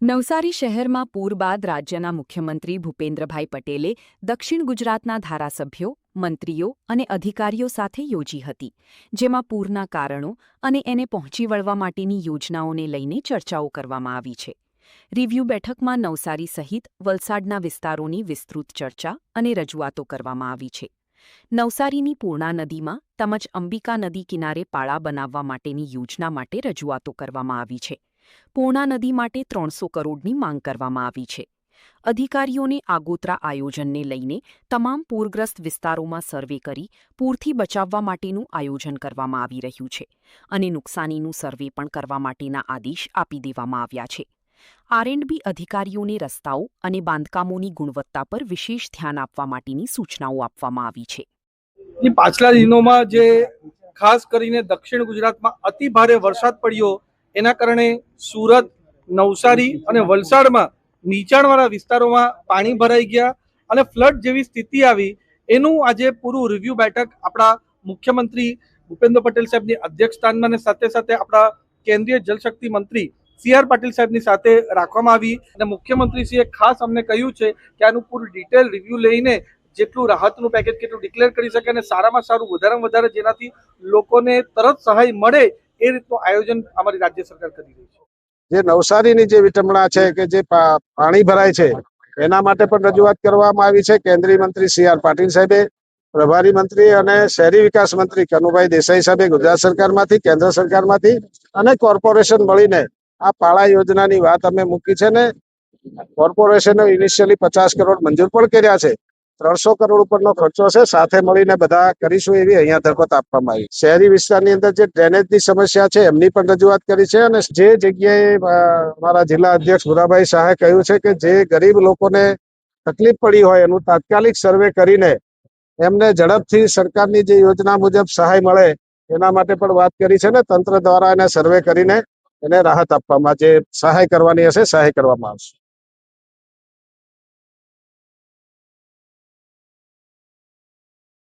નવસારી શહેરમાં પૂર બાદ રાજ્યના મુખ્યમંત્રી ભૂપેન્દ્રભાઈ પટેલે દક્ષિણ ગુજરાતના ધારાસભ્યો, મંત્રીઓ અને અધિકારીઓ સાથે યોજી હતી, જેમાં પૂરના કારણો અને એને પહોંચી વળવા માટેની યોજનાઓને લઈને ચર્ચાઓ કરવામાં આવી છે. રિવ્યૂ બેઠકમાં નવસારી સહિત વલસાડના વિસ્તારોની વિસ્તૃત ચર્ચા અને રજૂઆતો કરવામાં આવી છે. નવસારીની પૂર્ણા નદીમાં તેમજ અંબિકા નદી કિનારે પાળા બનાવવા માટેની યોજના માટે રજૂઆતો કરવામાં આવી છે. પૂર્ણા નદી માટે 300 કરોડની માંગ કરવામાં આવી છે. અધિકારીઓને આગોતરા આયોજનને લઈને તમામ પૂરગ્રસ્ત વિસ્તારોમાં સર્વે કરી પૂરથી બચાવવા માટેનું આયોજન કરવામાં આવી રહ્યું છે અને નુકસાનીનું સર્વે પણ કરવા માટેના આદેશ આપી દેવામાં આવ્યા છે. આર&બી અધિકારીઓને રસ્તાઓ અને બાંધકામોની ગુણવત્તા પર વિશેષ ધ્યાન આપવા માટેની સૂચનાઓ આપવામાં આવી છે. પાછલા દિનોમાં જે ખાસ કરીને દક્ષિણ ગુજરાતમાં અતિ ભારે વરસાદ પડ્યો એના કારણે સુરત, નવસારી અને વલસાડમાં નીચાણવાળા વિસ્તારોમાં પાણી ભરાઈ ગયા અને ફ્લડ જેવી સ્થિતિ આવી. એનું આજે પૂરું રિવ્યુ બેઠક આપણા મુખ્યમંત્રી ભૂપેન્દ્ર પટેલ સાહેબની અધ્યક્ષસ્થાનમાં અને સાથે સાથે આપણા કેન્દ્રીય જલશક્તિ મંત્રી CR પાટીલ સાહેબની સાથે રાખવામાં આવી અને મુખ્યમંત્રીશ્રીએ ખાસ અમને કહ્યું છે કે આનું પૂરું ડિટેલ રિવ્યુ લઈને જેટલું રાહતનું પેકેજ કેટલું ડિક્લેર કરી શકે અને સારામાં સારું વધારેમાં વધારે જેનાથી લોકોને તરત સહાય મળે એ રીતનું આયોજન અમારી રાજ્ય સરકાર કરી રહી છે. જે નવસારીની જે વિટંબણા છે કે જે પાણી ભરાય છે એના માટે પણ રજૂઆત કરવામાં આવી છે. કેન્દ્રીય મંત્રી CR પાટીલ સાહેબે, પ્રભારી મંત્રી અને શહેરી વિકાસ મંત્રી કનુભાઈ દેસાઈ સાહેબે ગુજરાત સરકારમાંથી, કેન્દ્ર સરકારમાંથી અને કોર્પોરેશન મળીને આ પાળા યોજનાની વાત અમે મૂકી છે ને કોર્પોરેશને ઇનિશિયલી 50 કરોડ મંજૂર પણ કર્યા છે. 300 કરોડ ઉપરનો ખર્ચો છે. સાથે મળીને બધા કરીશું એવી અહીંયા દરખાસ્ત આપવામાં આવી. શહેરી વિસ્તારની અંદર જે ડ્રેનેજની સમસ્યા છે એમની પણ રજૂઆત કરી છે અને જે જગ્યાએ મારા જિલ્લા અધ્યક્ષ ભુરાભાઈ શાહે કહ્યું છે કે જે ગરીબ લોકોને તકલીફ પડી હોય એનું તાત્કાલિક સર્વે કરીને એમને ઝડપથી સરકારની જે યોજના મુજબ સહાય મળે એના માટે પણ વાત કરી છે ને તંત્ર દ્વારા એને સર્વે કરીને એને રાહત આપવામાં, જે સહાય કરવાની હશે સહાય કરવામાં આવશે.